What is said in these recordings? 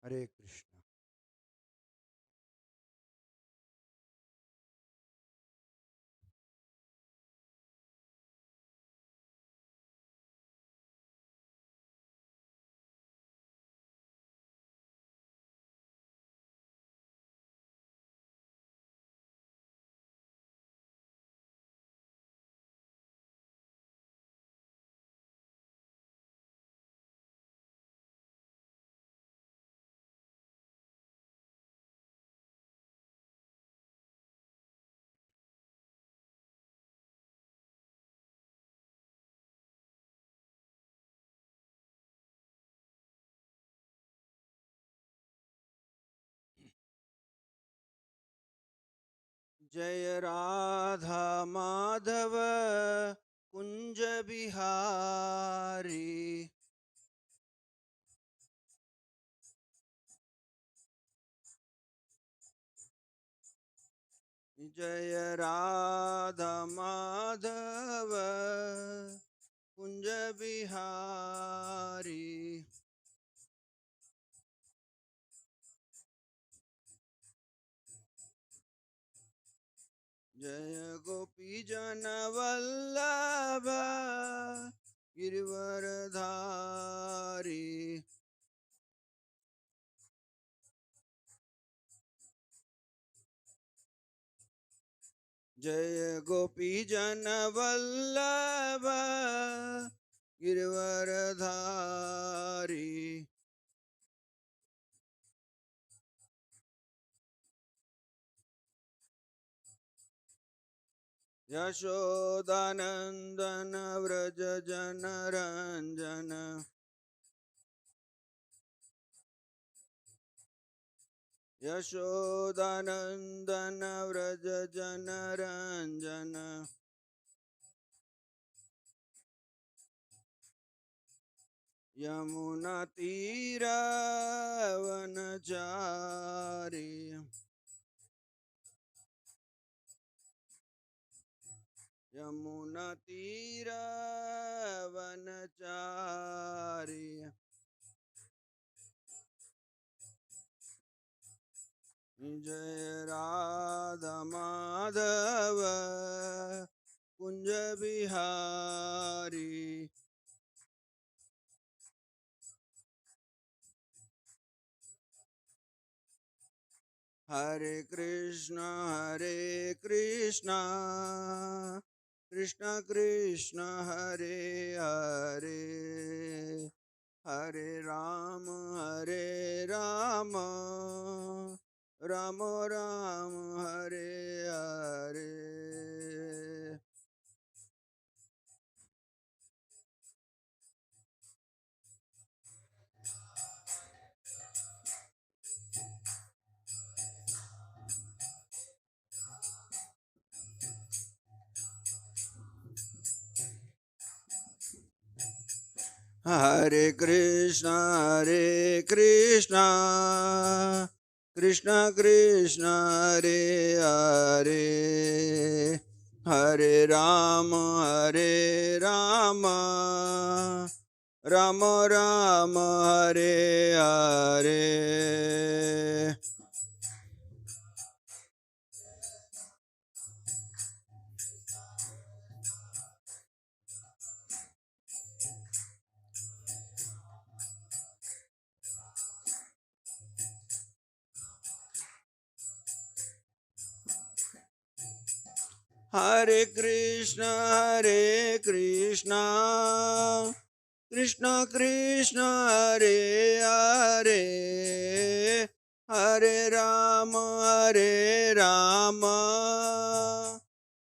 Hare Krishna. जय राधा माधव कुंज बिहारी। जय राधा माधव कुंज बिहारी। जय गोपी जन वल्लभ गिरवरधारी। जय गोपी जन वल्लभ गिरवरधारी। यशोदानंदन व्रज जन रंजन। यशोदानंदन व्रज जन रंजन। यमुना तीर वनचारी। यमुना तीर वनचारी। जय राधा माधव कुंज बिहारी। हरे कृष्णा कृष्ण कृष्ण हरे हरे, हरे राम राम राम हरे हरे। हरे कृष्णा कृष्ण कृष्ण हरे हरे, हरे राम राम राम हरे हरे। हरे कृष्ण कृष्ण कृष्ण हरे हरे, हरे राम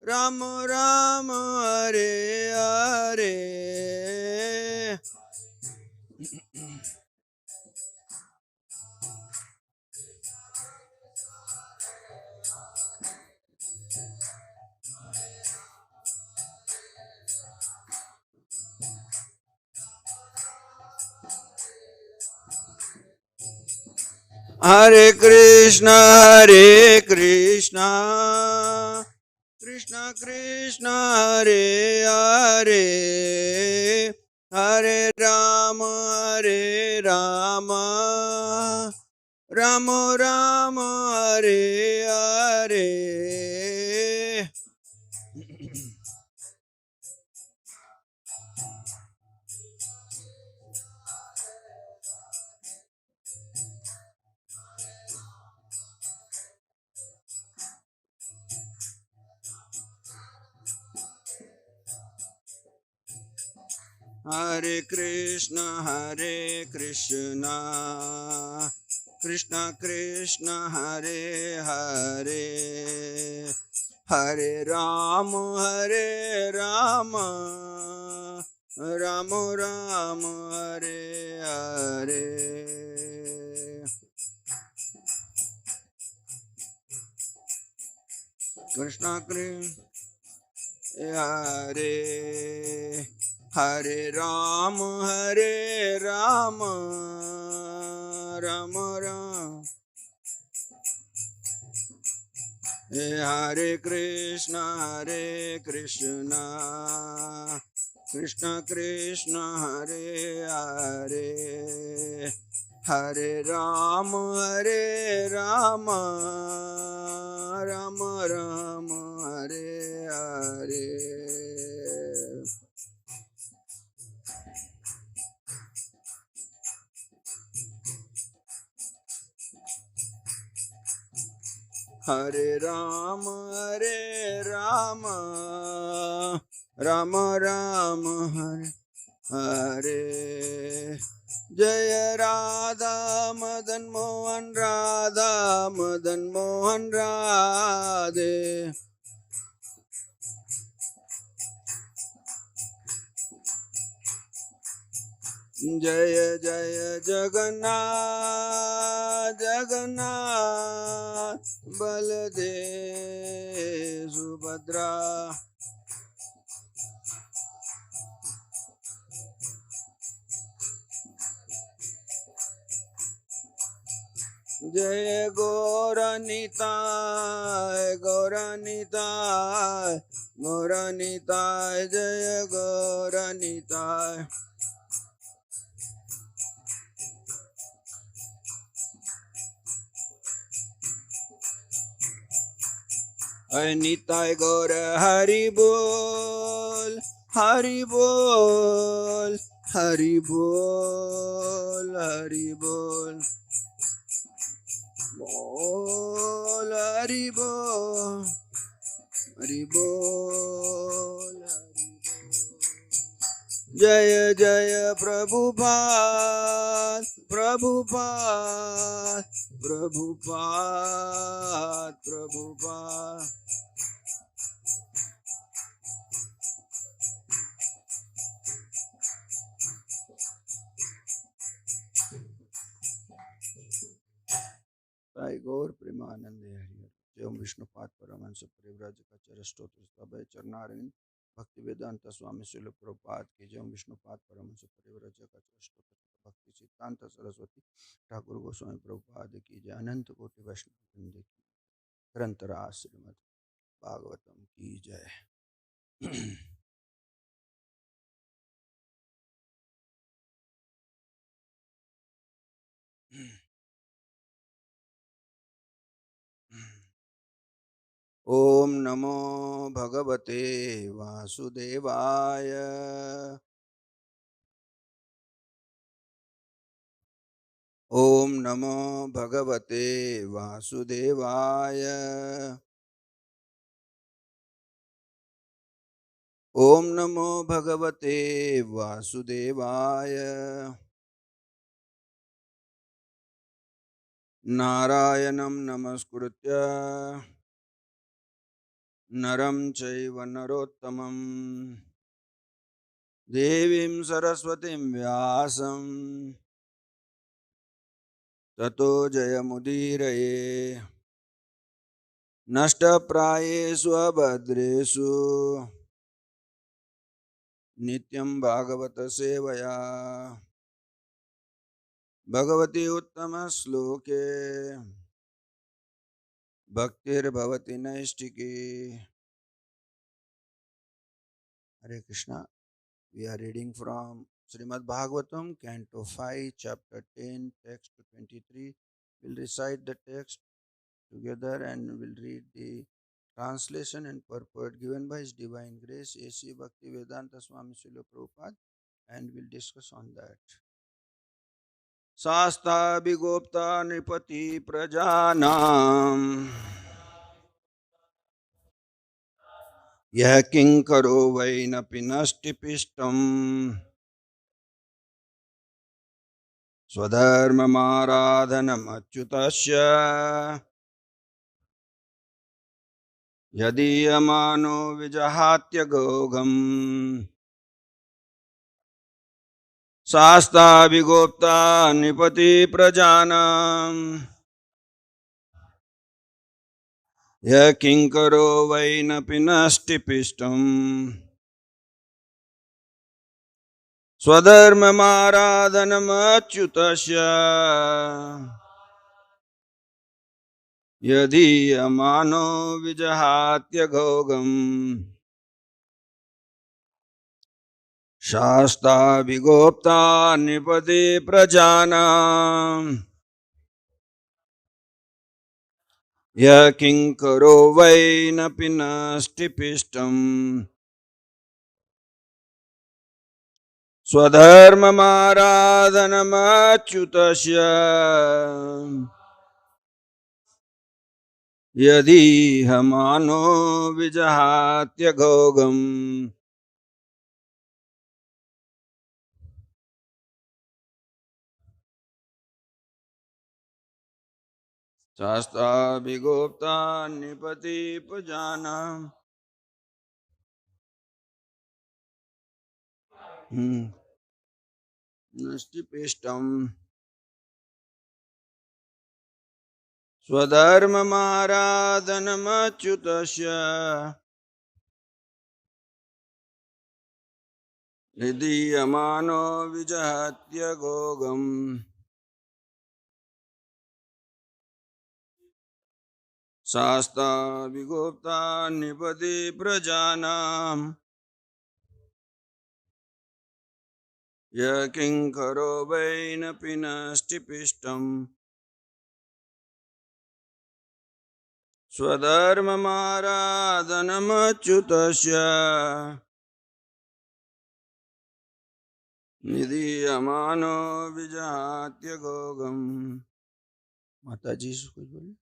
राम राम हरे हरे। हरे कृष्ण कृष्ण कृष्ण हरे हरे, हरे Ram Ram Ram Hare Hare. Hare Krishna, Krishna Krishna, Hare Hare, Hare Rama, Ram Ram, Hare Hare. Krishna Krishna, Hare Hare Ram, Ram Ram. Hare Krishna, Krishna Krishna, Hare Hare, Hare Ram, Ram Ram, Hare Hare. Hare Ram, Ram Ram, Hare Hare. Jaya Radha Madan Mohan, Radha Madan Mohan, Radhe. Jaya Jaya Jagannath, Jagannath, Baladev Subhadra. Jaya Gauranitai, Gauranitai, Gauranitai, Jaya Gauranitai. Nitai Gaur Hari Bol, Hari Bol, Hari Bol, Hari Bol. Bol, Hari Bol, Hari Bol, Hari Bol. Jaya Jaya Prabhupada, Prabhupada, Prabhupada, Prabhupada. Sai Gaur Premanande Hari Jayam Vishnupad Paramahansa Parivrajaka Stottra Stabhaya Charnarvind Bhakti Vedanta Swami Srila Prabhupada ki Jayam Vishnupad Paramahansa Parivrajaka Stottra Bhakti Siddhanta Saraswati Thakur Goswami Prabhupada ki Jai Ananta Koti Vaishnava Vrinda ki Grantara Srimad Bhagavatam ki Jai. Om Namo Bhagavate Vasudevaya. Om Namo Bhagavate Vasudevaya. Om Namo Bhagavate Vasudevaya. Narayanam Namaskritya Naram Chaiva Narottamam Devim Saraswatim Vyasam Tato Jayamudiraye Nashtaprayesu Abhadresu Nityam Bhagavata Sevaya Bhagavati Uttama Sloke Bhaktir Bhavati Naistiki. Hare Krishna. We are reading from Srimad Bhagavatam, Canto 5, Chapter 10, Text 23. We'll recite the text together and we'll read the translation and purport given by His Divine Grace, A.C. Bhaktivedanta Swami Srila Prabhupada, and we'll discuss on that. Sasta Bhigopta Nipati Prajanam Yah Kinkaro Vaina Pinasti Pistam Swadharmamaradhanam Achyutasya Yadiyamano Vijahatya Gogam Sasta Bhigopta Nipati Prajanam Yah Kinkaro Vaina Pinasti Pistam Swadharmamaradhanam Achyutasya Yadiyamano Vijahatya Gogam Shasta Bhigopta Nipati Prajanam Yah Kinkaro Vaina Pinasti Pistam Swadharmamaradhanam Achyutasya Yadihamano Vijahatya Gogam Shasta Bhigopta Nipati Prajanam Nastipishtam Swadharmamaradhanam Achyutasya Nidiyamano Vijahatya Gogam Sasta Bhigopta Nipati Prajanam Yah Kinkaro Vaina Pinasti Pistam Swadharmamaradhanam Achyutasya Nidiyamano Vijahatya Gogam. Mataji, kuch bole?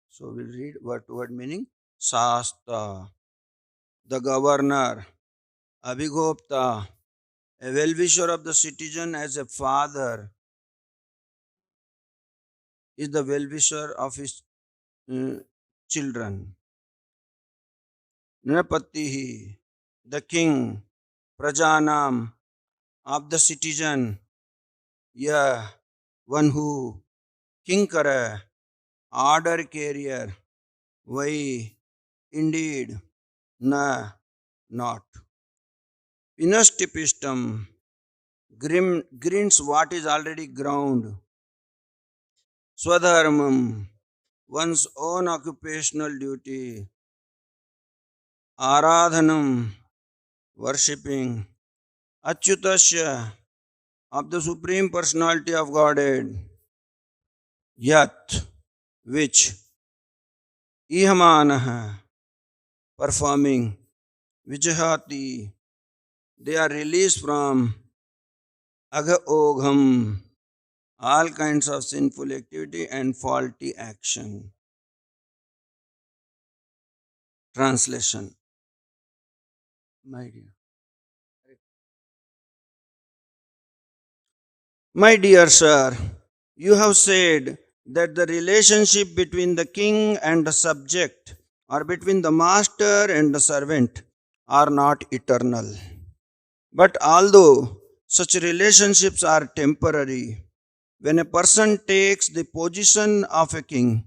So we'll read word to word meaning. Shasta, the governor. Abhigopta, a well-wisher of the citizen as a father is the well-wisher of his children. Nrapatihi, the king. Prajanam, of the citizen. Yeah, one who. Kinkara, order carrier. Vai, indeed. Na, not. Pinastipistam, grinds what is already ground. Swadharmam, one's own occupational duty. Aradhanam, worshipping. Achyutasya, of the Supreme Personality of Godhead. Yat, which. Ihamanaha, performing. Vijahati, they are released from agha ogham, all kinds of sinful activity and faulty action. Translation. My dear sir, you have said that the relationship between the king and the subject, or between the master and the servant, are not eternal. But although such relationships are temporary, when a person takes the position of a king,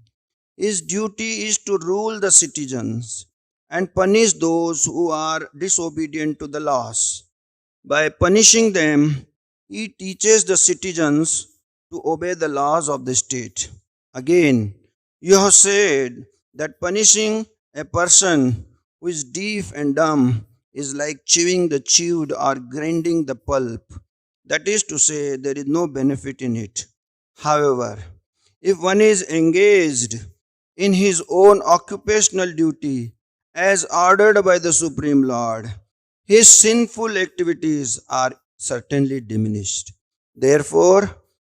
his duty is to rule the citizens and punish those who are disobedient to the laws. By punishing them, he teaches the citizens to obey the laws of the state. Again, you have said that punishing a person who is deaf and dumb is like chewing the chewed or grinding the pulp. That is to say, there is no benefit in it. However, if one is engaged in his own occupational duty as ordered by the Supreme Lord, his sinful activities are certainly diminished. Therefore,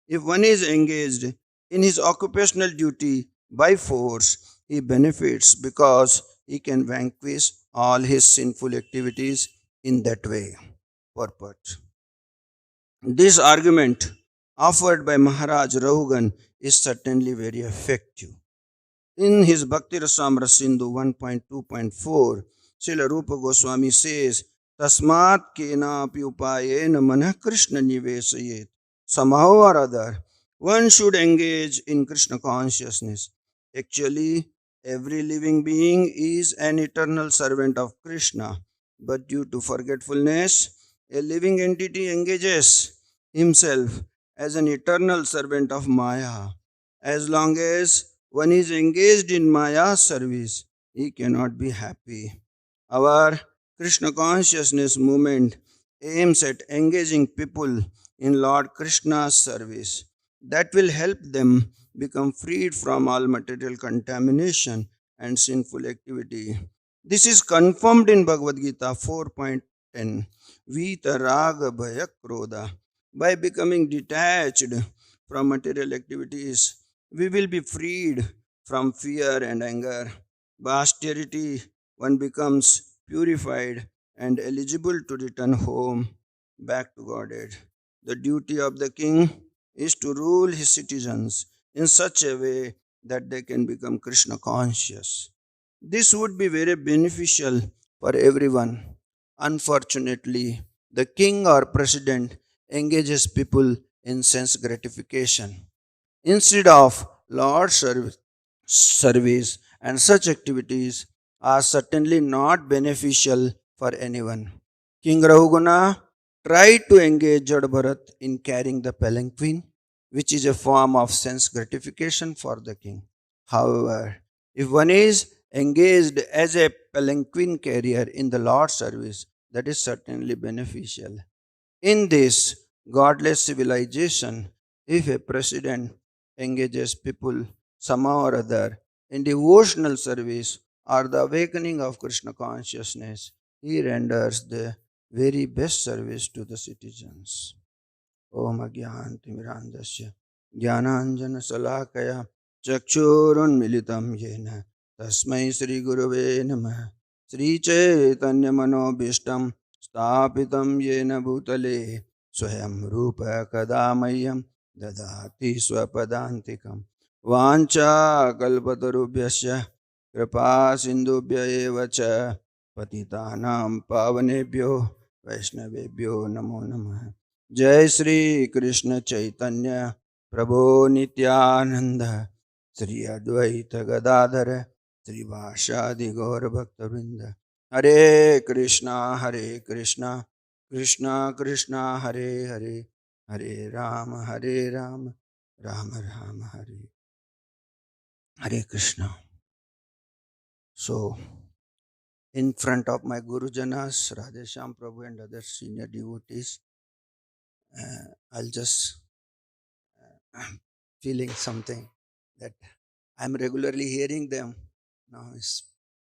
if one is engaged in his occupational duty by force, he benefits because he can vanquish all his sinful activities in that way. Purport. This argument offered by Maharaj Rahugan is certainly very effective. In his Bhakti Rasamrita Sindhu 1.2.4, Srila Rupa Goswami says, Tasmat kenapi upayena manah Krishna nivesayet. Somehow or other, one should engage in Krishna consciousness. Actually, every living being is an eternal servant of Krishna, but due to forgetfulness, a living entity engages himself as an eternal servant of Maya. As long as one is engaged in Maya's service, he cannot be happy. Our Krishna consciousness movement aims at engaging people in Lord Krishna's service. That will help them become freed from all material contamination and sinful activity. This is confirmed in Bhagavad Gita 4.10. Vita Raga Bhaya Krodha. By becoming detached from material activities, we will be freed from fear and anger. By austerity, one becomes purified and eligible to return home back to Godhead. The duty of the king is to rule his citizens in such a way that they can become Krishna conscious. This would be very beneficial for everyone. Unfortunately, the king or president engages people in sense gratification instead of Lord service, and such activities are certainly not beneficial for anyone. King Rahuguna tried to engage Jad Bharat in carrying the palanquin, which is a form of sense gratification for the king. However, if one is engaged as a palanquin carrier in the Lord's service, that is certainly beneficial. In this godless civilization, if a president engages people somehow or other in devotional service or the awakening of Krishna consciousness, he renders the very best service to the citizens. Om Agyantimirandasya Jnananjana Salakaya Chakshurunmilitam Yena Tasmai Sri Gurave Namah Sri Chaitanya Manobishtam Stapitam Yena Bhutale Swayam Rupa Kadamayyam Dadati Swapadantikam Vancha Kalpatarubhyasya Kripa Sindhubhya Eva Cha Patitanam Pavanebhyo Vaishnavebhyo Namo Namah. जय श्री कृष्ण चैतन्य प्रभो नित्यानंद श्री अद्वैत गदाधर श्रीवासादि गौर भक्तवृंद हरे Krishna Krishna Krishna Hare Hare Hare Ram Ram Ram Hare Hare Krishna. So, in front of my Gurujanas, Radhesham Prabhu and other senior devotees, I'll just feeling something that I'm regularly hearing them now is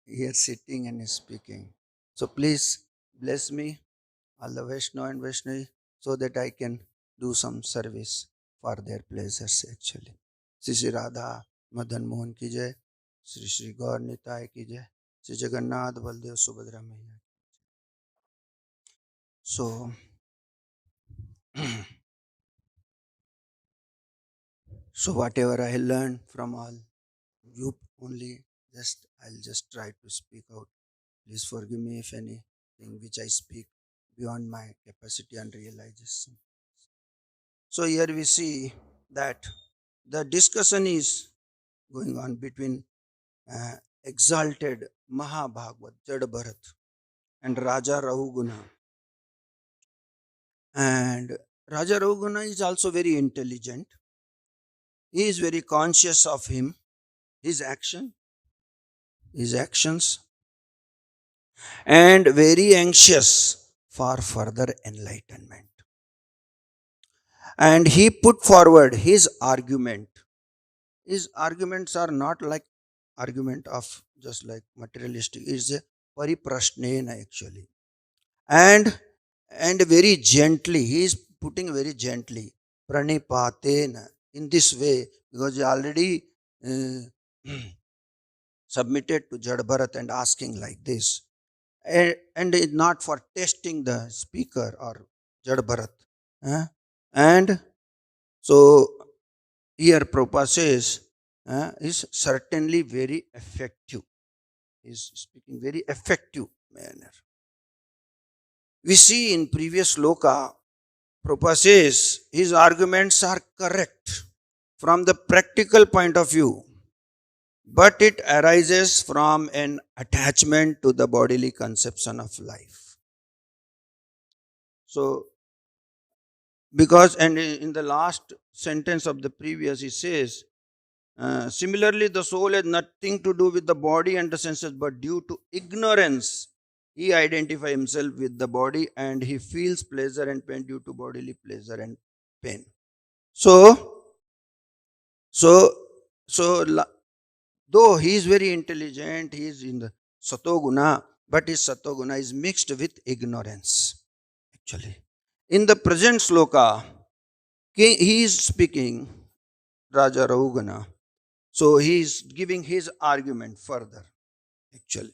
here sitting and speaking. So please bless me, all the Vaishnava and Vaishnavi, so that I can do some service for their pleasures actually. Sri Sri Radha Madan Mohan ki jai, Sri Sri Gaur Nitai ki jai, Sri Jagannath Baldev Subhadra Maiya. So, so whatever I learned from all you only, I'll just try to speak out. Please forgive me if anything which I speak beyond my capacity and realization. So here we see that the discussion is going on between exalted Mahabhagavat Jad Bharat and Raja Rahuguna. And Raja Rahuguna is also very intelligent. He is very conscious of his actions, and very anxious for further enlightenment. And he put forward his argument. His arguments are not like argument of just like materialistic. It's a pariprashnena actually. And very gently, he is putting very gently, pranipatena, in this way, because he already uh, submitted to Jad Bharat and asking like this. And it's not for testing the speaker or Jad Bharat. eh? And so here Prabhupada says, is certainly very effective. Is speaking very effective manner. We see in previous sloka, Prabhupada says his arguments are correct from the practical point of view, but it arises from an attachment to the bodily conception of life. So, because, and in the last sentence of the previous, he says, similarly, the soul has nothing to do with the body and the senses, but due to ignorance, he identifies himself with the body and he feels pleasure and pain due to bodily pleasure and pain. So, so, so, though he is very intelligent, he is in the satoguna, but his satoguna is mixed with ignorance. Actually, in the present sloka, he is speaking Raja Rahugana. So he is giving his argument further. Actually,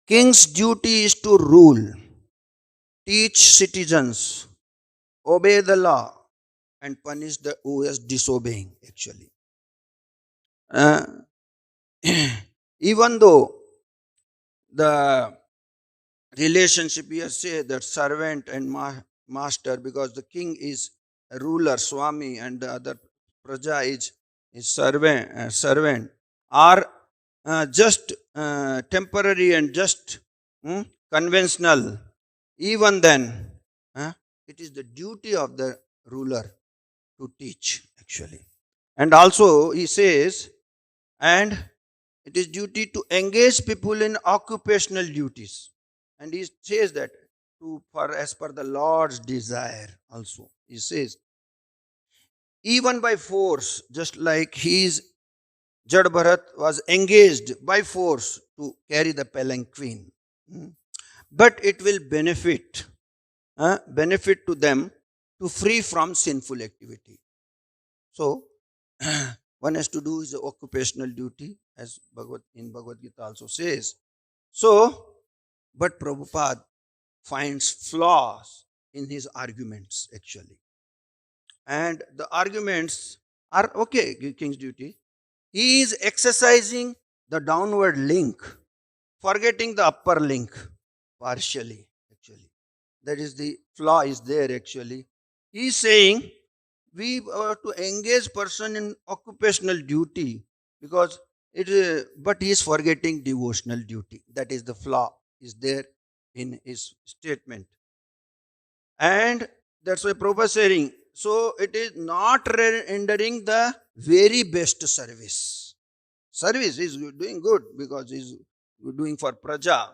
king's duty is to rule, teach citizens, obey the law, and punish the who is disobeying. Actually, uh, even though the relationship here say that servant and master, because the king is a ruler, swami, and the other praja is servant, are just temporary and just conventional. Even then, it is the duty of the ruler to teach actually. And also he says, and it is duty to engage people in occupational duties. And he says that for as per the Lord's desire also. He says, even by force, just like his Jad Bharat was engaged by force to carry the palanquin. But it will benefit to them to free from sinful activity. So, one has to do his occupational duty, as in Bhagavad Gita also says. So, but Prabhupada finds flaws in his arguments actually. And the arguments are okay, king's duty. He is exercising the downward link, forgetting the upper link partially actually. That is the flaw is there actually. He is saying we are to engage person in occupational duty because it is, but he is forgetting devotional duty. That is the flaw is there in his statement. And that's why Prabhupada is saying, so it is not rendering the very best service. Service is doing good because he's doing for praja,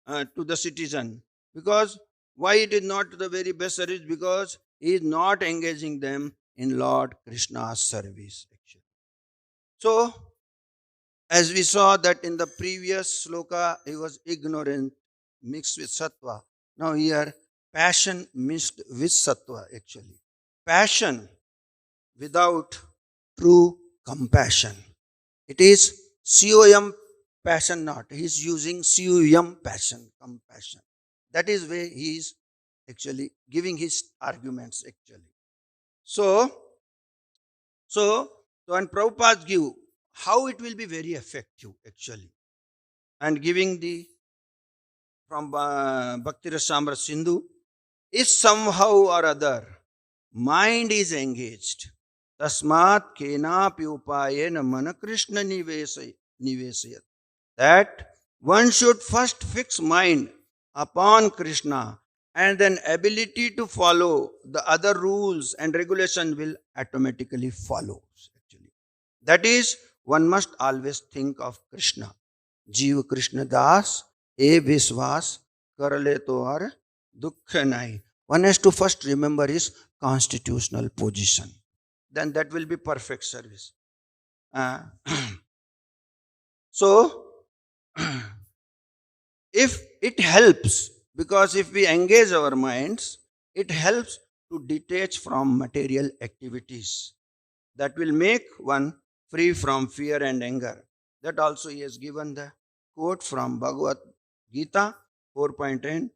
to the citizen. Because why it is not the very best service? Because he is not engaging them in Lord Krishna's service actually. So, as we saw that in the previous sloka, he was ignorant mixed with sattva. Now here, passion mixed with sattva actually. Passion without true compassion. It is COM passion not. He is using COM passion, compassion. That is where he is actually giving his arguments actually. So, so when Prabhupada give, how it will be very effective actually. And giving the from Bhakti Rasamra Sindhu is somehow or other mind is engaged. Tasmat kenapi upayena mana Krishna nivesayat. That one should first fix mind upon Krishna and then ability to follow the other rules and regulation will automatically follow. Actually, that is, one must always think of Krishna. Jeev Krishna Das, e Viswas, karle to har dukh nahi. One has to first remember his constitutional position. Then that will be perfect service. Uh, so, if it helps, because if we engage our minds, it helps to detach from material activities. That will make one free from fear and anger. That also he has given the quote from Bhagavad Gita 4.10,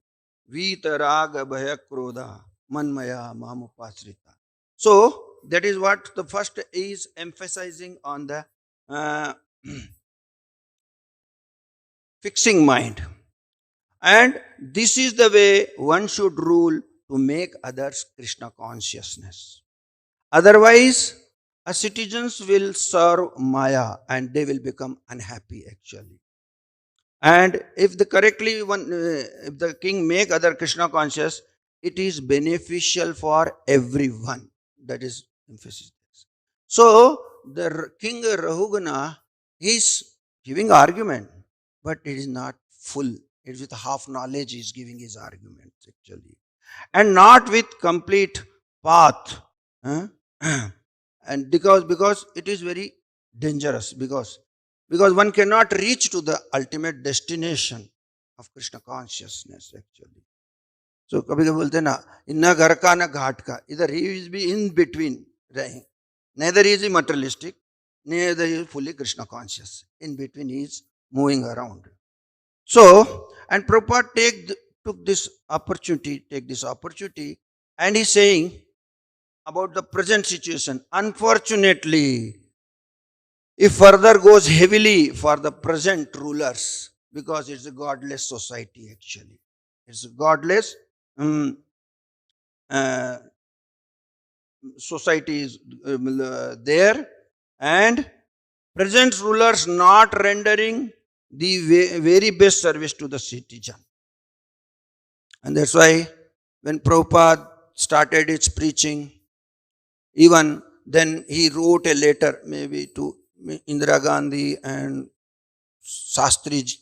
Vitaraga Bhaya Krodha Manmaya Mamupasrita. So that is what the first is emphasizing on the uh, fixing mind. And this is the way one should rule to make others Krishna consciousness. Otherwise, citizens will serve Maya and they will become unhappy actually. And if the correctly one, if the king make other Krishna conscious, it is beneficial for everyone. That is emphasis. So the king Rahugana is giving argument, but it is not full. It is with half knowledge he is giving his arguments actually, and not with complete path. Huh? And because it is very dangerous, because one cannot reach to the ultimate destination of Krishna consciousness actually. So कभी कभी बोलते ना, न घर का न घाट का, इधर he is be in between रहे. Neither is he materialistic, neither is he fully Krishna conscious. In between he is moving around. So, and Prabhupada took this opportunity, and he's saying about the present situation. Unfortunately, if further goes heavily for the present rulers, because it's a godless society actually. It's a godless uh, society is there, and present rulers not rendering the very best service to the citizen. And that's why when Prabhupada started his preaching, even then he wrote a letter maybe to Indira Gandhi and Shastri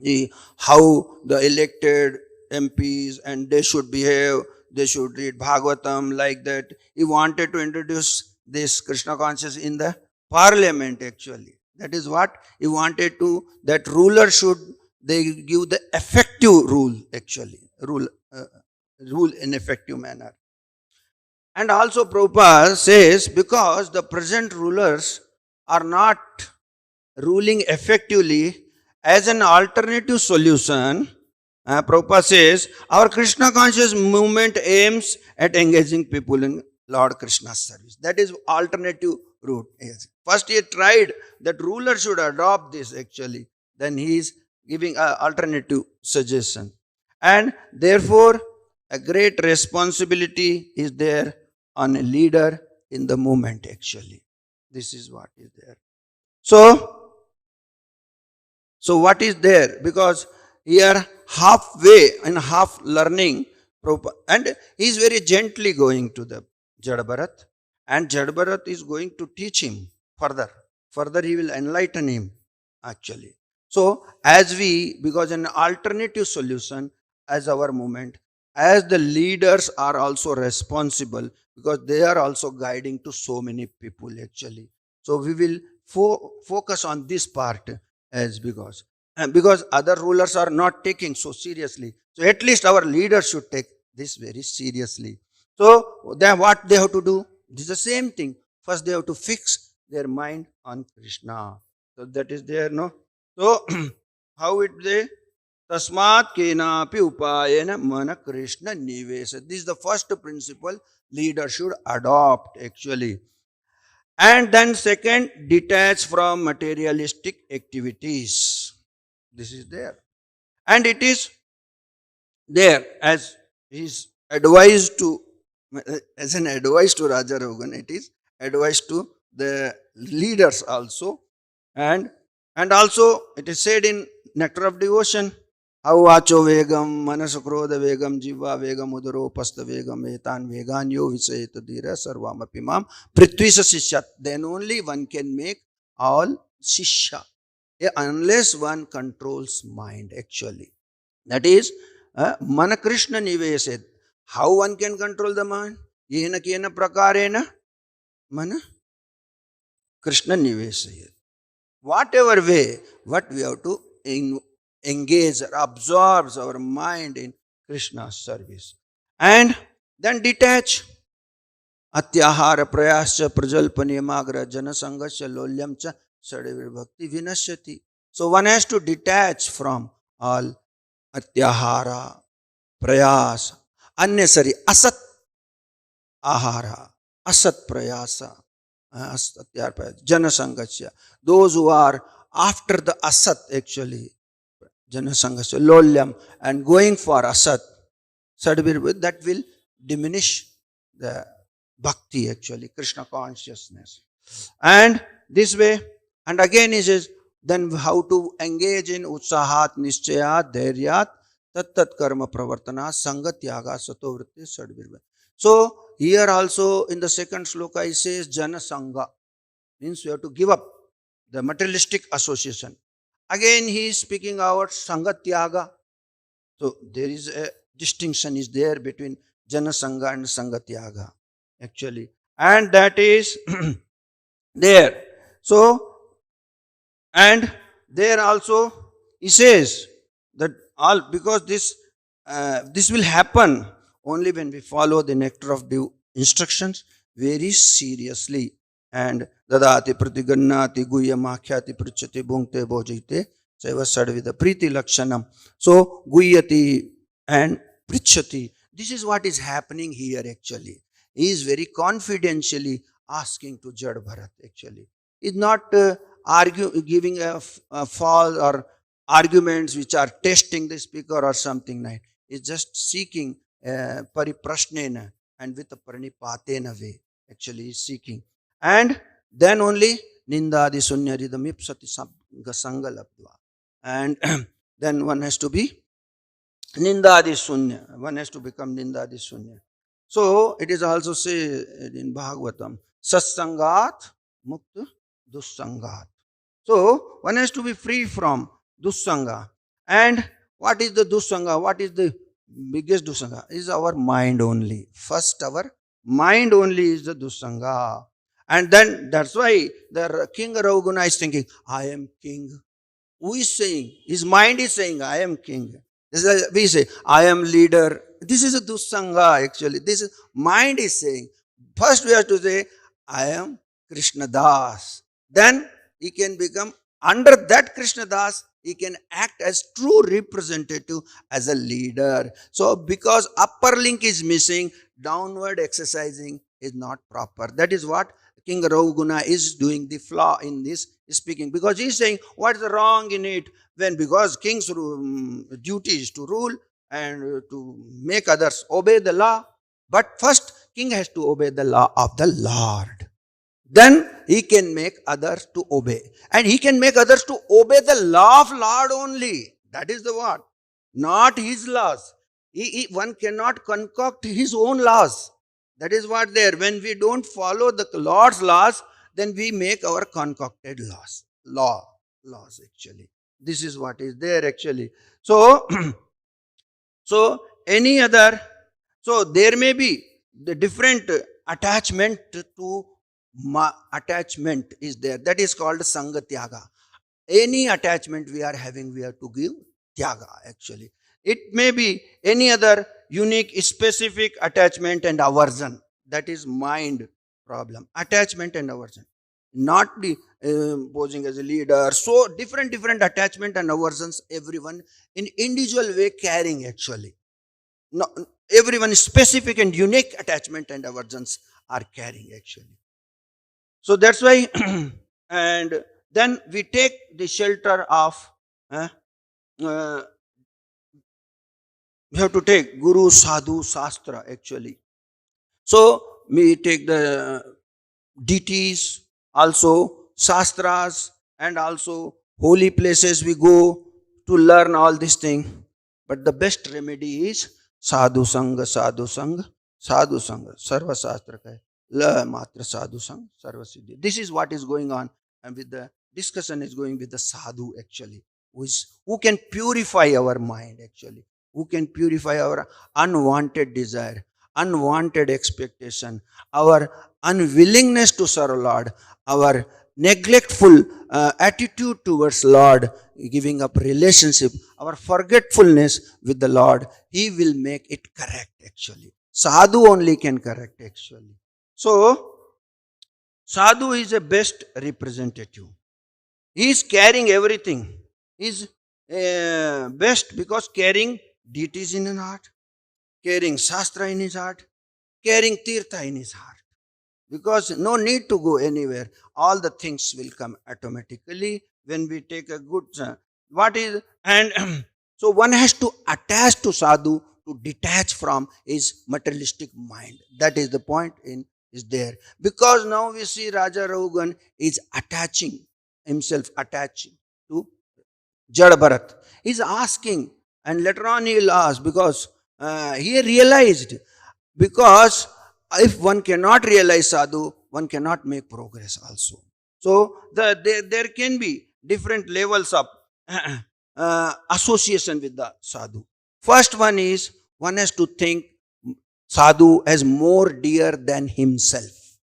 ji, how the elected MPs and they should behave, they should read Bhagavatam like that. He wanted to introduce this Krishna consciousness in the parliament actually. That is what he wanted to, that ruler should, they give the effective rule actually, rule in effective manner. And also Prabhupada says, because the present rulers are not ruling effectively, as an alternative solution, Prabhupada says, our Krishna conscious movement aims at engaging people in Lord Krishna's service. That is alternative route. Yes. First he tried that ruler should adopt this actually. Then he is giving an alternative suggestion. And therefore, a great responsibility is there on a leader in the movement actually. This is what is there. So what is there? Because here halfway and half learning, and he is very gently going to the Jadabharat, and Jadabharat is going to teach him further. Further he will enlighten him actually. So as we, because an alternative solution as our movement, as the leaders are also responsible, because they are also guiding to so many people actually. So we will focus on this part as because other rulers are not taking so seriously. So at least our leaders should take this very seriously. So then what they have to do? This is the same thing. First they have to fix their mind on Krishna. So that is there, no? So how it they? Tasmat kenapi upayena mana Krishna nivesa. This is the first principle leader should adopt actually. And then second, detach from materialistic activities. This is there. And it is there as is advised to, as an advice to Raja Rogan, it is advised to the leaders also. And also it is said in Nectar of Devotion, Avacho vegam, manasakrodha vegam, jiva vegam, udaropasta vegam, etan veganyo visayeta dhira sarvamapimam prithvisa sishyat. Then only one can make all shishya, unless one controls mind actually. That is, Mana Krishna Niveset. How one can control the mind? Yena kena prakarena mana Krishna nivesaya. Whatever way, what we have to engage or absorb our mind in Krishna's service. And then detach. Atyahara prayascha prajalpaniyamagra janasangasya lolyam cha sadevibhakti vinashyati. So one has to detach from all atyahara, prayas, unnecessary, asat ahara, asat prayasa, janasangasya. Those who are after the asat actually, janasangasya, lolyam, and going for asat, that will diminish the bhakti actually, Krishna consciousness. And this way, and again he says, then how to engage in utsahat, nischayat, dhairyat, tat karma pravartana, sangatyaga, satovritti, sadvirva. So here also in the second sloka he says jana sangha, means you have to give up the materialistic association. Again he is speaking about sangatyaga. So there is a distinction is there between jana sangha and sangatyaga actually, and that is there. So, and there also he says that all, because this will happen only when we follow the nectar of the instructions very seriously. And dadati pratigannati guhyamakhhyati pruchati bhunkte bhojite seva sadvida priti lakshanam. So guhyati and prichati, this is what is happening here actually. He is very confidentially asking to Jad Bharat actually. Is not giving a false or arguments which are testing the speaker or something like. Is just seeking pariprashnena and with a pranipatena way actually is seeking. And then only nindadi sunyaridam ipsati sangalabdva. And then one has to be nindadi sunya. One has to become nindadi sunya. So it is also said in Bhagavatam, satsangat mukta dussangat. So one has to be free from dussanga. And what is the dussanga? What is the biggest dussanga? Is our mind only. First, our mind only is the dussanga. And then that's why the King Raghuna is thinking, I am king. Who is saying? His mind is saying, I am king. We say, I am leader. This is a dussanga actually. This is mind is saying. First we have to say, I am Krishna Das. Then he can become, under that Krishna Das, he can act as true representative as a leader. So because upper link is missing, downward exercising is not proper. That is what King Raghuna is doing the flaw in this speaking, because he is saying what is the wrong in it, when because king's duty is to rule and to make others obey the law. But first king has to obey the law of the Lord. Then he can make others to obey. And he can make others to obey the law of Lord only. That is the word. Not his laws. One cannot concoct his own laws. That is what there. When we don't follow the Lord's laws, then we make our concocted laws. Laws actually. This is what is there actually. So, so any other, so there may be the different attachment to attachment is there. That is called sangatyaga. Any attachment we are having, we have to give tyaga actually. It may be any other unique, specific attachment and aversion. That is mind problem. Attachment and aversion. Not be posing as a leader. So different attachment and aversions, everyone in individual way carrying actually. No, everyone specific and unique attachment and aversions are carrying actually. So that's why, and then we take the shelter of, we have to take Guru, Sadhu, Shastra actually. So we take the deities, also Shastras, and also holy places we go to learn all this thing. But the best remedy is Sadhu Sangha, Sadhu Sangha, Sadhu Sangha, Sarva Shastra ka hai. La matra sadhu sang sarva siddhi. This is what is going on, and with the discussion is going with the sadhu actually, who can purify our mind actually. who can purify our unwanted desire, unwanted expectation, our unwillingness to serve Lord, our neglectful attitude towards Lord, giving up relationship, our forgetfulness with the Lord. He will make it correct actually. Sadhu only can correct actually. So, Sadhu is a best representative. He is carrying everything. He is best because carrying deities in his heart, carrying Shastra in his heart, carrying Tirtha in his heart. Because no need to go anywhere. All the things will come automatically when we take a good. What is. And so one has to attach to sadhu to detach from his materialistic mind. That is the point in is there. Because now we see Raja Raghugan is attaching himself, attaching to Jada Bharat. He's asking, and later on he will ask, because he realized, because if one cannot realize sadhu, one cannot make progress also. So there can be different levels of association with the sadhu. First one is, one has to think sadhu as more dear than himself,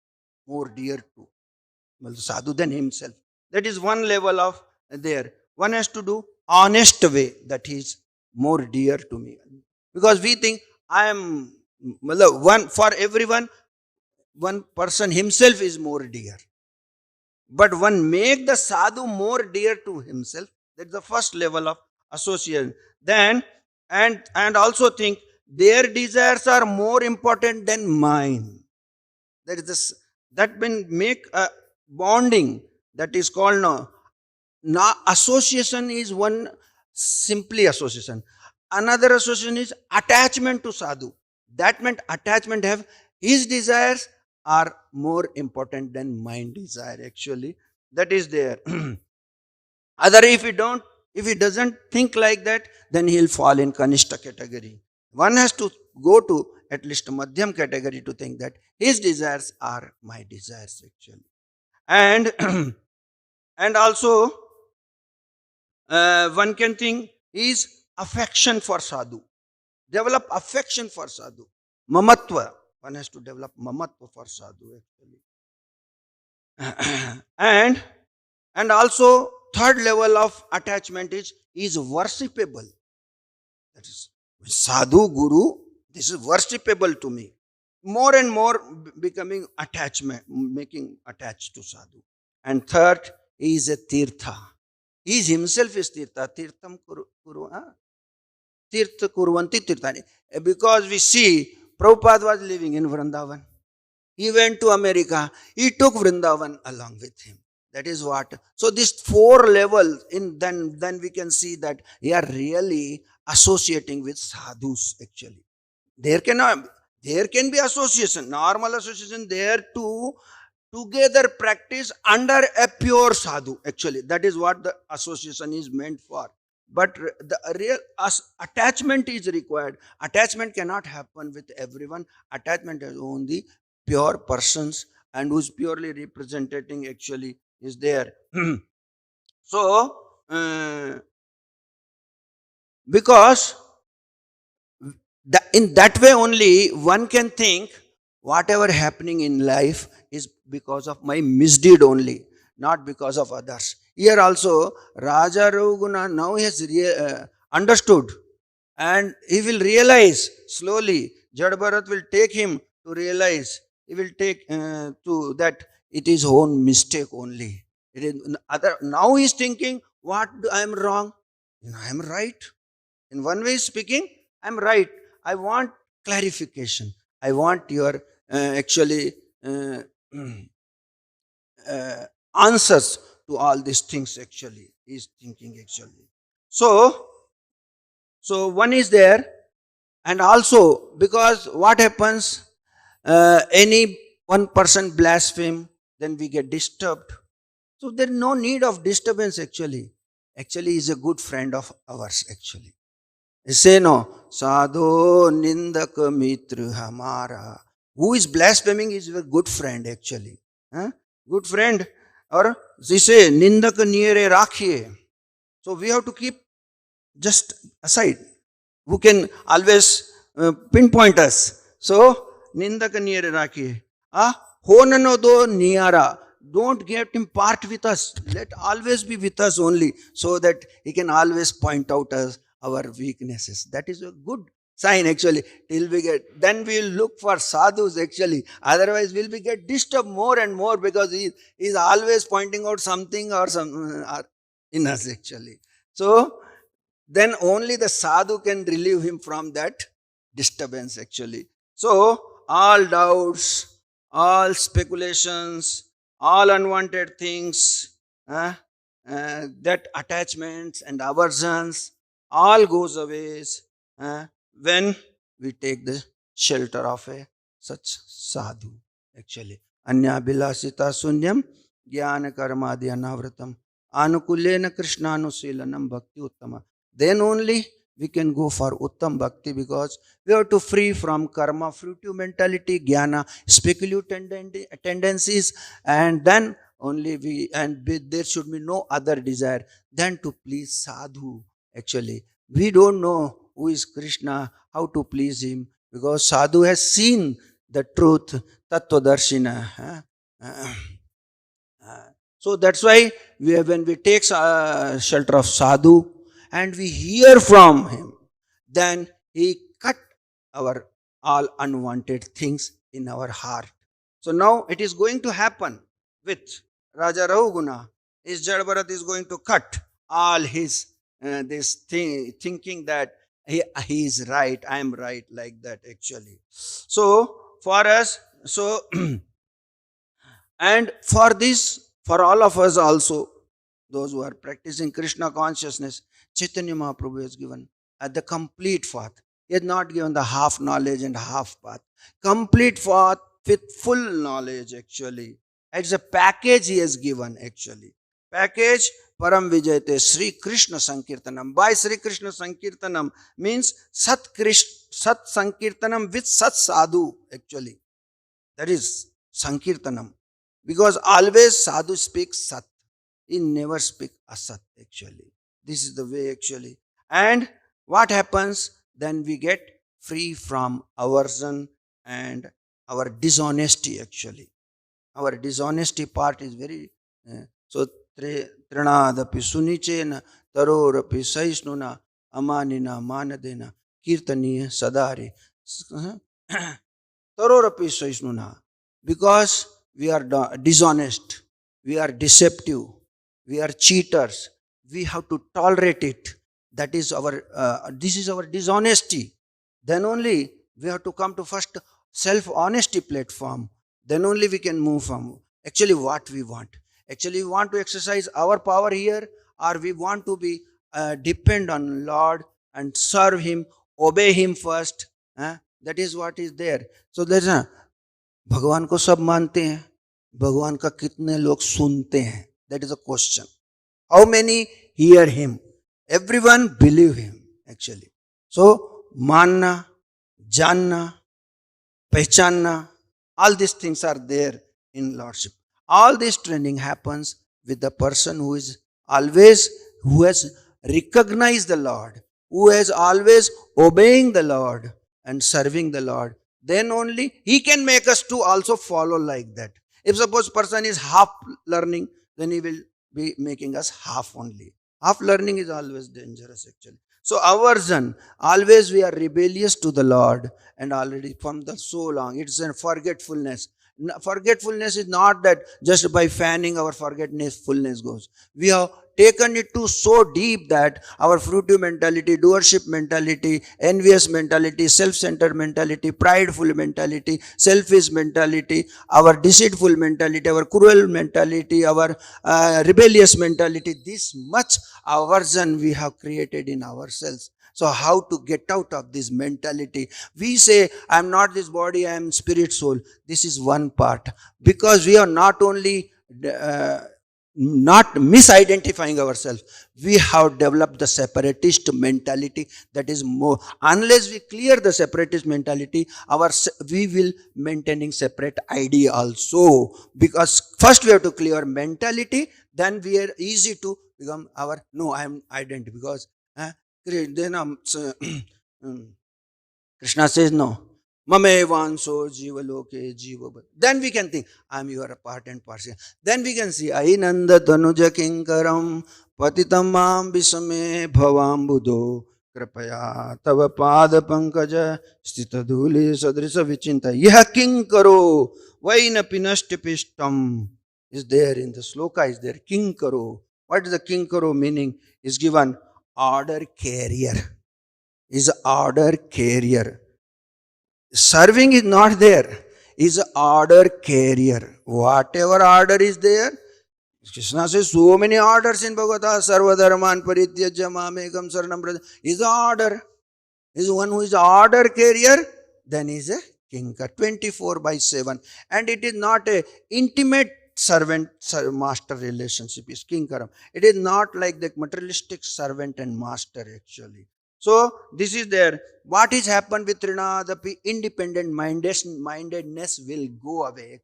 more dear to sadhu than himself. That is one level of there. One has to do honest way, that is more dear to me. Because we think I am one for everyone, one person himself is more dear. But one make the sadhu more dear to himself. That's the first level of association. Then and also think their desires are more important than mine. That is this, that will make a bonding, that is called no. Now association is one, simply association. Another association is attachment to sadhu. That meant attachment have his desires are more important than mine desire actually. That is there. Other if he doesn't think like that, then he'll fall in Kanishta category. One has to go to at least Madhyam category to think that his desires are my desires actually. And and also one can think is affection for sadhu. Develop affection for sadhu. Mamatva. One has to develop mamatva for sadhu actually. and also third level of attachment is worshipable. That is sadhu, guru, this is worshipable to me. More and more becoming attachment, making attached to sadhu. And third is a tirtha. He himself is tirtha. Tirtham kuru, tirtha kurvanti tirthani. Because we see Prabhupada was living in Vrindavan. He went to America. He took Vrindavan along with him. That is what. So this four levels, then we can see that they are really associating with sadhus actually. There can be association, normal association there too, together practice under a pure sadhu actually. That is what the association is meant for. But the real attachment is required. Attachment cannot happen with everyone. Attachment is only pure persons, and who's purely representing actually is there. So because in that way only one can think whatever happening in life is because of my misdeed only, not because of others. Here also Raja Raghugana now has understood, and he will realize slowly. Jad Bharat will take him to realize. He will take to that it is own mistake only. It is other. Now he is thinking, what I am wrong? I am right. In one way speaking, I am right. I want clarification. I want your actually answers to all these things actually. He is thinking actually. So one is there, and also because what happens, any one person blaspheme, then we get disturbed. So there is no need of disturbance actually. Actually, he is a good friend of ours actually. Say no, sadho nindak mitra hamara. Who is blaspheming is a good friend actually. Good friend. Or they say nindak niyere rakhiye. So we have to keep just aside. who can always pinpoint us. So, Nindaka niyare rakhiye. Honano do niyara. Don't get him part with us. Let always be with us only, so that he can always point out us our weaknesses. That is a good sign actually. Till we get, then we will look for sadhus actually. Otherwise, we'll be get disturbed more and more, because he is always pointing out something or some in us actually. So then only the sadhu can relieve him from that disturbance actually. So all doubts, all speculations, all unwanted things, that attachments and aversions, all goes away when we take the shelter of a such sadhu actually. Anya bilasita sunyam jnana karmadi anavratam anukulena krishnanusilanam bhakti uttama. Then only we can go for uttam bhakti, because we have to free from karma, fruitive mentality, jnana, speculative tendencies, and then only there should be no other desire than to please sadhu actually. We don't know who is Krishna, how to please him, because sadhu has seen the truth, tattvadarshina. So that's why when we take shelter of sadhu and we hear from him, then he cut our all unwanted things in our heart. So now it is going to happen with Raja Rahuguna. His Jadbharat is going to cut all his this thing, thinking that he is right, I am right, like that actually. So for us, so and for this, for all of us also, those who are practicing Krishna consciousness, Chaitanya Mahaprabhu has given the complete path. He has not given the half knowledge and half path. Complete path with full knowledge actually. It's a package he has given actually. Package Param Vijayate Sri Krishna Sankirtanam. By Sri Krishna Sankirtanam means Sat Sankirtanam with Sat Sadhu actually. That is Sankirtanam. Because always sadhu speaks sat. He never speaks asat actually. This is the way actually. And what happens? Then we get free from aversion and our dishonesty actually. Our dishonesty part is very so trinadapi sunichena tarorapi saisnuna amanina manadena kirtaniya sadare tarorapi saisnuna. Because we are dishonest, we are deceptive, we are cheaters, we have to tolerate it. That is our this is our dishonesty. Then only we have to come to first self honesty platform. Then only we can move from actually what we want. Actually we want to exercise our power here, or we want to be depend on Lord and serve him, obey him first. That is what is there. So there's a भगवान को सब मानते हैं, भगवान का कितने लोग सुनते हैं? That is a question. How many hear him? Everyone believe him actually. So मानना, जानना, पहचानना, all these things are there in Lordship. All this training happens with the person who is always, who has recognized the Lord, who has always obeying the Lord and serving the Lord. Then only he can make us to also follow like that. If suppose person is half learning, then he will be making us half only. Half learning is always dangerous actually. So aversion, always we are rebellious to the Lord, and already from the so long, it's a forgetfulness. Forgetfulness is not that just by fanning our forgetfulness goes. We have taken it to so deep that our fruitive mentality, doership mentality, envious mentality, self-centered mentality, prideful mentality, selfish mentality, our deceitful mentality, our cruel mentality, our rebellious mentality, this much aversion we have created in ourselves. So how to get out of this mentality? We say, I am not this body, I am spirit soul. This is one part. Because we are not only not misidentifying ourselves, we have developed the separatist mentality. That is more. Unless we clear the separatist mentality, we will maintaining separate idea also. Because first we have to clear mentality, then we are easy to become our, no, I am identity. Because then Mm. Krishna says no. Mame vanso jiva loke jiva. Then we can think, I'm your part and parcel. Then we can see, Ainanda tanuja kinkaram patitam mam visame bhavam buddho kripaya tava pada pankaja stita dhuli sadrisa vichinta. Yah kinkaro vaina pinashti pishtam is there in the sloka, is there. Kinkaro. What is the kinkaro meaning? Is given order carrier. Is order carrier. Serving is not there, is order carrier. Whatever order is there, Krishna says so many orders in Bhagavata, Sarva Dharman Parityajya Mamekam Saranam Braja, is order. Is one who is order carrier, then is a kinkar, 24/7. And it is not a intimate servant master relationship, is kinkaram. It is not like the materialistic servant and master actually. So this is there. What is happened with Trinadapi? Independent mindedness will go away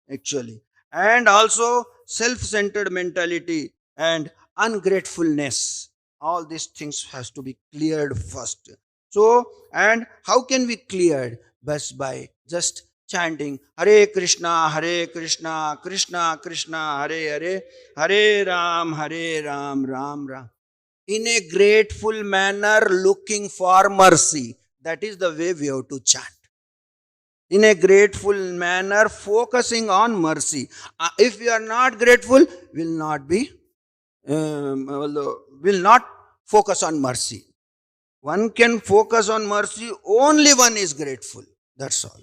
actually. And also self-centered mentality and ungratefulness. All these things has to be cleared first. So, and how can we clear it? Best by just chanting Hare Krishna, Hare Krishna, Krishna Krishna, Hare Hare, Hare Ram, Ram Ram. In a grateful manner, looking for mercy. That is the way we have to chant. In a grateful manner, focusing on mercy. If we are not grateful, will not be, will not focus on mercy. One can focus on mercy, only one is grateful. That's all.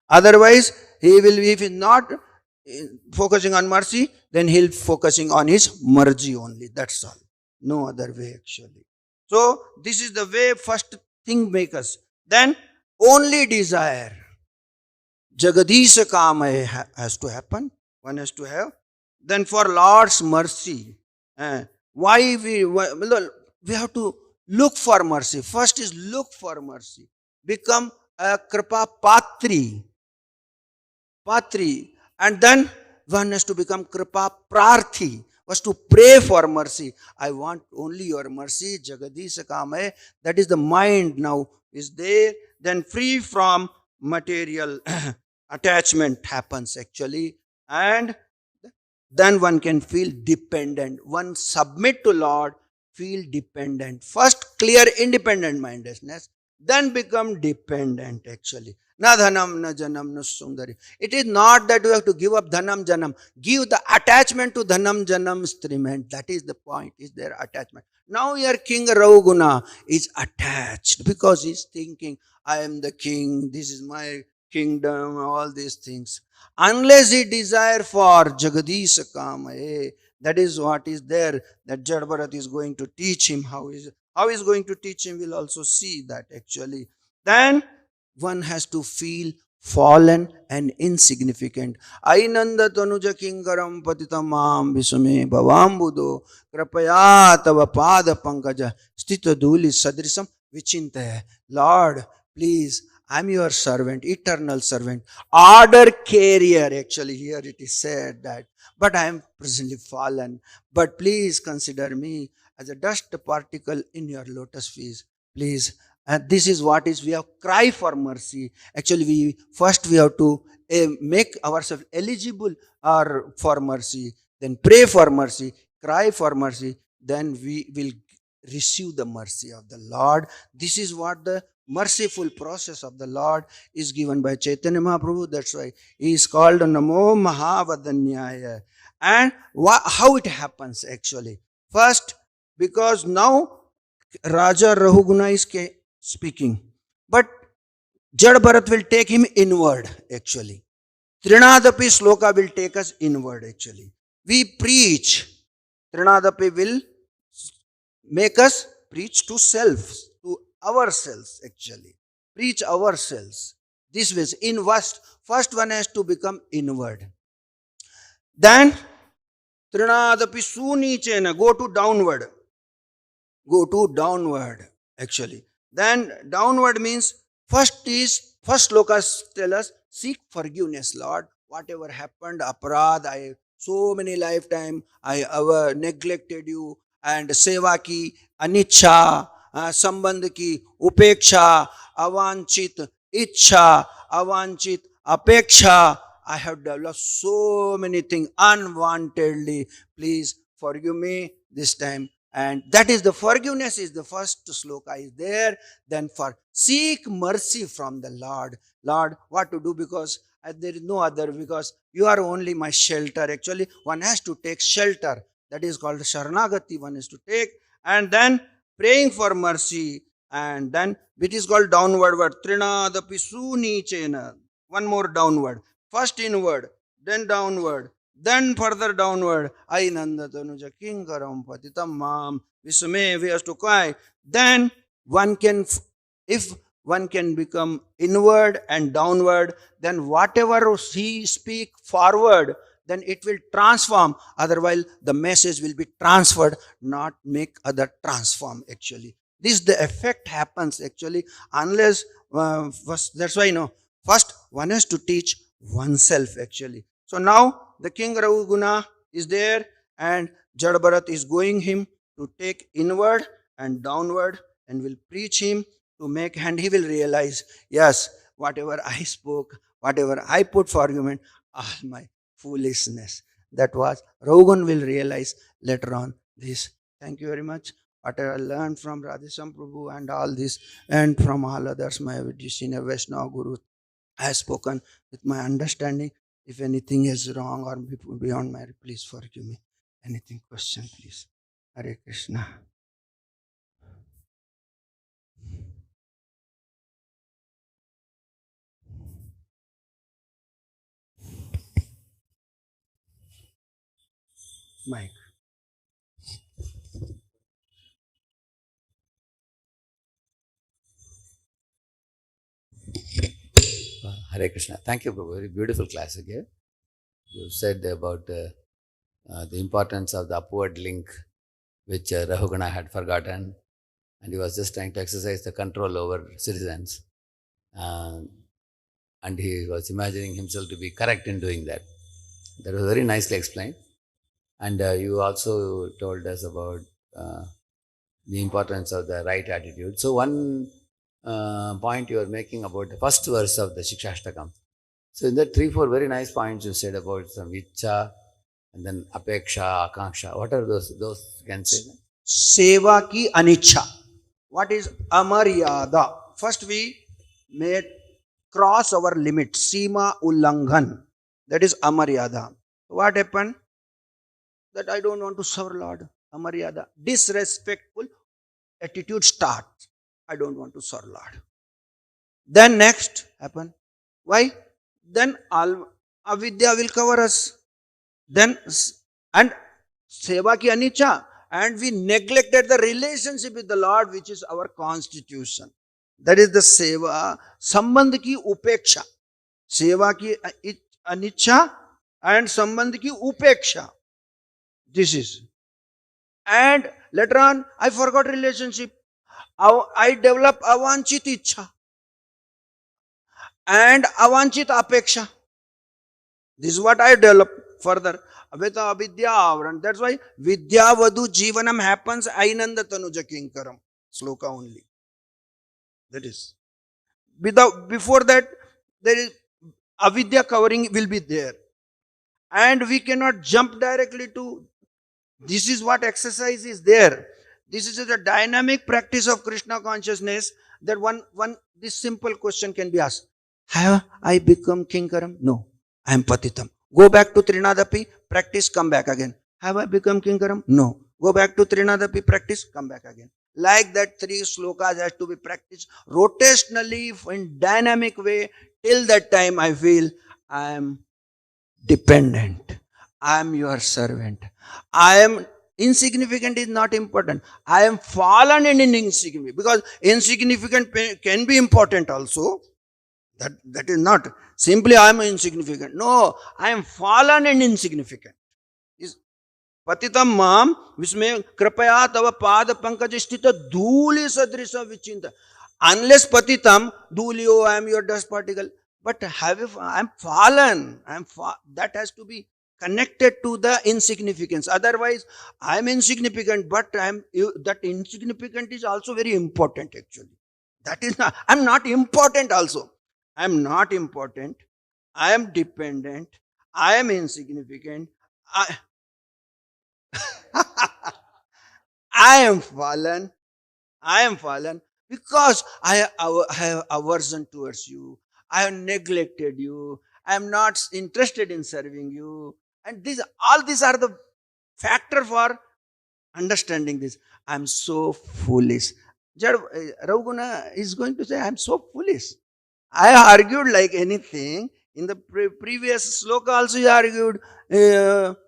Otherwise, he will, if he is not focusing on mercy, then he'll focusing on his mercy only. That's all. No other way actually. So, this is the way first thing makers. Then, only desire. Jagadisha Kama has to happen. One has to have. Then for Lord's mercy. Why we have to look for mercy. First is look for mercy. Become a kripa patri. And then one has to become kripa prarthi. Was to pray for mercy. I want only your mercy. Jagadisha Kama. That is the mind now is there. Then free from material attachment happens actually, and then one can feel dependent. One submit to Lord, feel dependent. First clear independent mindedness, then become dependent actually. Na dhanam, na janam, na sundari. It is not that you have to give up dhanam, janam. Give the attachment to dhanam, janam, striment. That is the point, is their attachment. Now your king Rauguna is attached because he is thinking, I am the king, this is my kingdom, all these things. Unless he desire for Jagadish Kama, that is what is there, that Jadbharat is going to teach him. How is going to teach him, we'll also see that actually. Then one has to feel fallen and insignificant. Ainanda tanuja kingaram patitamam visume bhavambudo krapaya tava pada pankaja stita dhuli sadrisam vichintaya. Lord, please, I'm your servant, eternal servant, order carrier. Actually, here it is said that, but I am presently fallen. But please consider me as a dust particle in your lotus feet. Please. And this is what is, we have cry for mercy. Actually, we have to make ourselves eligible or for mercy, then pray for mercy, cry for mercy, then we will receive the mercy of the Lord. This is what the merciful process of the Lord is given by Chaitanya Mahaprabhu. That's why he is called Namo Mahavadanyaya. And how it happens actually? First, because now Raja Rahuguna is speaking, but Jad Bharat will take him inward actually. Trinadapi Sloka will take us inward actually. We preach. Trinadapi will make us preach to self, to ourselves actually. Preach ourselves. This way, first one has to become inward. Then, Trinadapi Sunichena, go to downward. Go to downward actually. Then downward means first slokas tell us, seek forgiveness, Lord. Whatever happened, aparad, I so many lifetime I neglected you, and sevaki, anicca, संबंध की उपेक्षा, अवांछित इच्छा, अवांछित अपेक्षा. I have developed so many things unwantedly. Please forgive me this time. And that is the forgiveness is the first sloka is there. Then for seek mercy from the Lord. Lord, what to do? Because there is no other, because you are only my shelter. Actually, one has to take shelter. That is called Sharanagati. One is to take, and then praying for mercy, and then it is called downward word. Trinadapi sunichena. One more downward. First inward, then downward, then further downward. Ainanda tanuja kinkaram patitam mam visme, we have to cry. Then one can, if one can become inward and downward, then whatever he speak forward, then it will transform. Otherwise, the message will be transferred, not make other transform actually. This the effect happens actually, unless first, that's why first one has to teach oneself actually. So now the King Raghuguna is there, and Jadbharat is going him to take inward and downward, and will preach him to make, and he will realize, yes, whatever I spoke, whatever I put for argument, all my foolishness. That was, Raghugan will realize later on this. Thank you very much. Whatever I learned from Radhesam Prabhu and all this, and from all others, my senior Vaishnava Guru, I have spoken with my understanding. If anything is wrong or beyond my, please forgive me. Anything, question, please. Hare Krishna. Mike. Hare Krishna. Thank you, Prabhu. Very beautiful class again. You said about the importance of the upward link, which Rahugana had forgotten, and he was just trying to exercise the control over citizens. And he was imagining himself to be correct in doing that. That was very nicely explained. And you also told us about the importance of the right attitude. So one point you are making about the first verse of the Shikshashtakam. So in that 3-4 very nice points you said about some vicha and then apeksha, akanksha. What are those? Those you can say. Seva ki anicha. What is amaryada? First we made cross our limit. Sima ulanghan. That is amaryada. What happened? That I don't want to serve Lord. Amaryada. Disrespectful attitude starts. I don't want to serve Lord. Then next happen. Why? Then avidya will cover us. Then and seva ki anicca, and we neglected the relationship with the Lord, which is our constitution. That is the seva, sambandh ki upeksha. Seva ki anicca and sambandh ki upeksha. This is. And later on, I forgot relationship. I develop avanchit ichha and avanchit apeksha. This is what I develop further. Aveta avidya avran. That's why vidya vadu jivanam happens ainanda tanuja kinkaram. Sloka only. That is. Before that, there is avidya covering will be there. And we cannot jump directly to, this is what exercise is there. This is a dynamic practice of Krishna consciousness, that this simple question can be asked. Have I become Kinkaram? No, I am Patitam. Go back to Trinadapi, practice, come back again. Have I become Kinkaram? No. Go back to Trinadapi, practice, come back again. Like that, 3 slokas has to be practiced rotationally in dynamic way. Till that time, I feel I am dependent. I am your servant. I am insignificant is not important. I am fallen and insignificant, because insignificant can be important also. That is not simply I am insignificant. No, I am fallen and insignificant. Is patitam mam visme kripaya tava pada pankaj sthita dhuli sadrisha vichinta. Unless patitam dhuli, oh, I am your dust particle. But I am fallen. That has to be connected to the insignificance. Otherwise, I am insignificant, but that insignificant is also very important actually. That is not, I am not important also. I am not important. I am dependent. I am insignificant. I, I am fallen. I am fallen because I have aversion towards you. I have neglected you. I am not interested in serving you. And all these are the factor for understanding this. I am so foolish. Ravguna is going to say, I am so foolish. I argued like anything. In the previous sloka also he argued.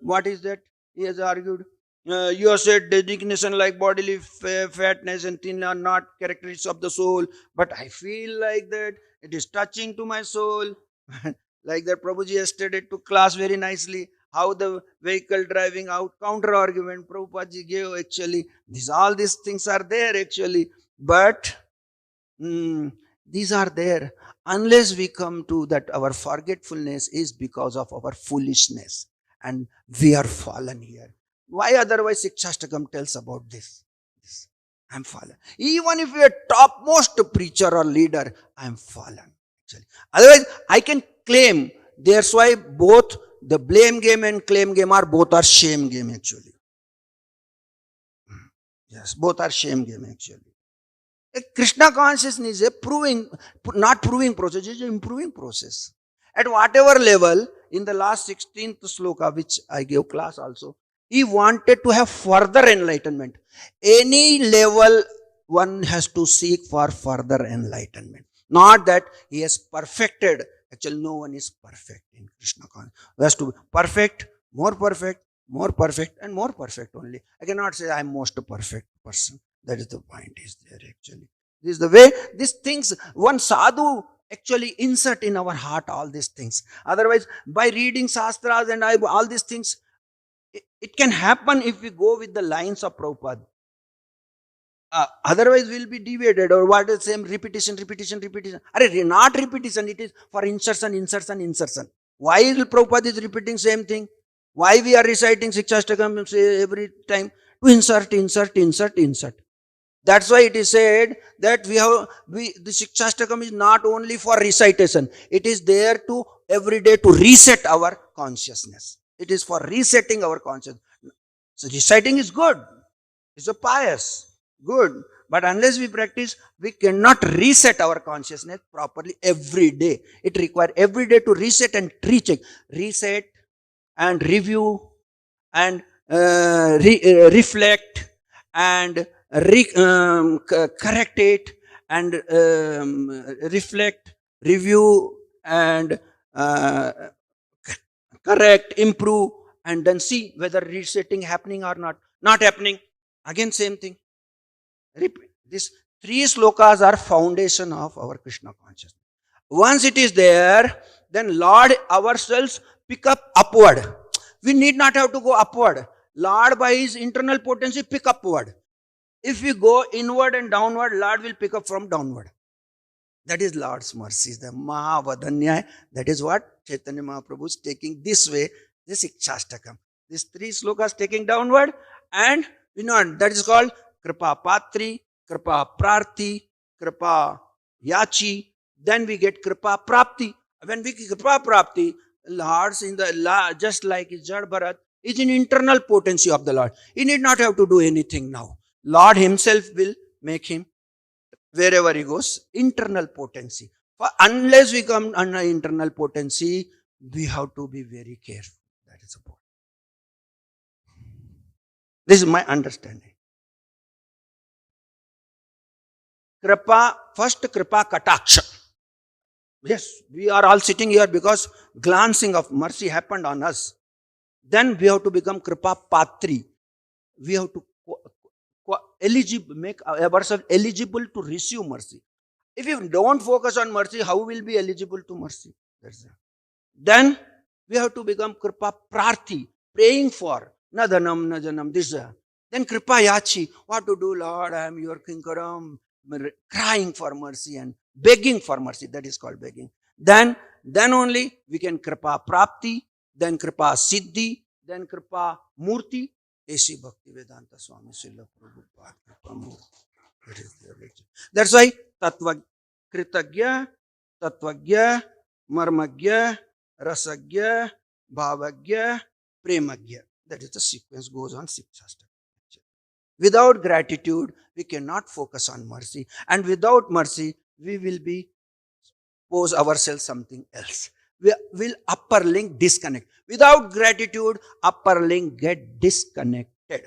What is that? He has argued. You have said designation like bodily fatness and thin are not characteristics of the soul. But I feel like that it is touching to my soul. Like that Prabhuji yesterday took class very nicely. How the vehicle driving out counter argument Prabhupada gave actually. All these things are there actually. But these are there unless we come to that our forgetfulness is because of our foolishness and we are fallen here. Why otherwise Sikshastakam tells about this? I'm fallen. Even if you're a topmost preacher or leader, I'm fallen. Actually. Otherwise, I can claim. That's why both the blame game and claim game both are shame game actually. Yes, both are shame game actually. A Krishna consciousness is not proving process, it is an improving process. At whatever level, in the last 16th sloka, which I gave class also, he wanted to have further enlightenment. Any level, one has to seek for further enlightenment. Not that he has perfected. Actually, no one is perfect in Krishna consciousness. He has to be perfect, more perfect, more perfect, and more perfect only. I cannot say I am most perfect person. That is the point is there actually. This is the way these things, one sadhu actually insert in our heart all these things. Otherwise, by reading Shastras and all these things, it can happen if we go with the lines of Prabhupada. Otherwise, we'll be deviated or what is same repetition. Not repetition, it is for insertion. Why is Prabhupada is repeating same thing? Why we are reciting Sikshastakam every time? To insert. That's why it is said that the Sikshastakam is not only for recitation. It is there to every day to reset our consciousness. It is for resetting our consciousness. So reciting is good. It's a pious, good. But unless we practice, we cannot reset our consciousness properly every day. It requires every day to reset and recheck. Reset and review and reflect and correct it and reflect, review and correct, improve, and then see whether resetting happening or not happening. Again same thing. Repeat. These 3 slokas are foundation of our Krishna consciousness. Once it is there, then Lord ourselves pick up upward. We need not have to go upward. Lord by his internal potency pick upward. If we go inward and downward, Lord will pick up from downward. That is Lord's mercy, the Mahavadanyaya. That is what Chaitanya Mahaprabhu is taking this way, this Ikshastakam. These 3 slokas taking downward, and we know that is called Kripa Patri, Kripa Prarthi, Kripa Yachi. Then we get Kripa Prapti. When we get Kripa Prapti, Lord's in the just like Jad Bharat is in internal potency of the Lord. He need not have to do anything now. Lord himself will make him wherever he goes, internal potency. For unless we come under internal potency, we have to be very careful. That is the point. This is my understanding. Kripa, first Kripa Kataksha. Yes, we are all sitting here because glancing of mercy happened on us. Then we have to become Kripa Patri. We have to make ourselves eligible to receive mercy. If you don't focus on mercy, how will be eligible to mercy? That's it. Then we have to become Kripa Prarthi, praying for Nadanam, Najanam, this. Then Kripa Yachi, what to do, Lord? I am your Kinkaram, crying for mercy and begging for mercy. That is called begging. Then only we can Kripa Prapti. then Kripa Siddhi, then Kripa Murti. A.C. Bhaktivedanta Swami Srila Prabhupada Kripa Murti. That's why Tattva Kritagya, Tattvagya, Marmagya, Rasagya, Bhavagya, Premagya. That is the sequence goes on 6 Shastra. Without gratitude, we cannot focus on mercy. And without mercy, we will be pose ourselves something else. We will upper link disconnect. Without gratitude, upper link get disconnected.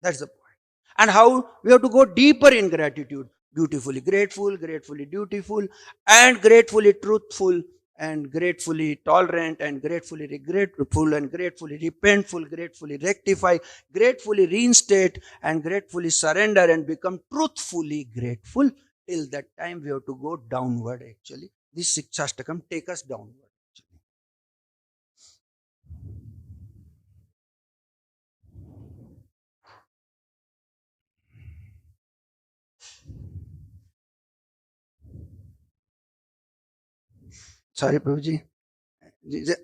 That's the point. And how we have to go deeper in gratitude. Dutifully grateful, gratefully dutiful, and gratefully truthful, and gratefully tolerant, and gratefully regretful, and gratefully repentful, gratefully rectify, gratefully reinstate, and gratefully surrender, and become truthfully grateful. Till that time, we have to go downward actually. This Sikshastakam take us downward. Sorry, Prabhuji.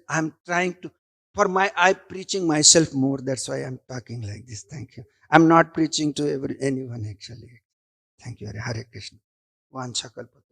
I'm trying to, I'm preaching myself more. That's why I'm talking like this. Thank you. I'm not preaching to anyone actually. Thank you. Hare Krishna. Vancha kalpa.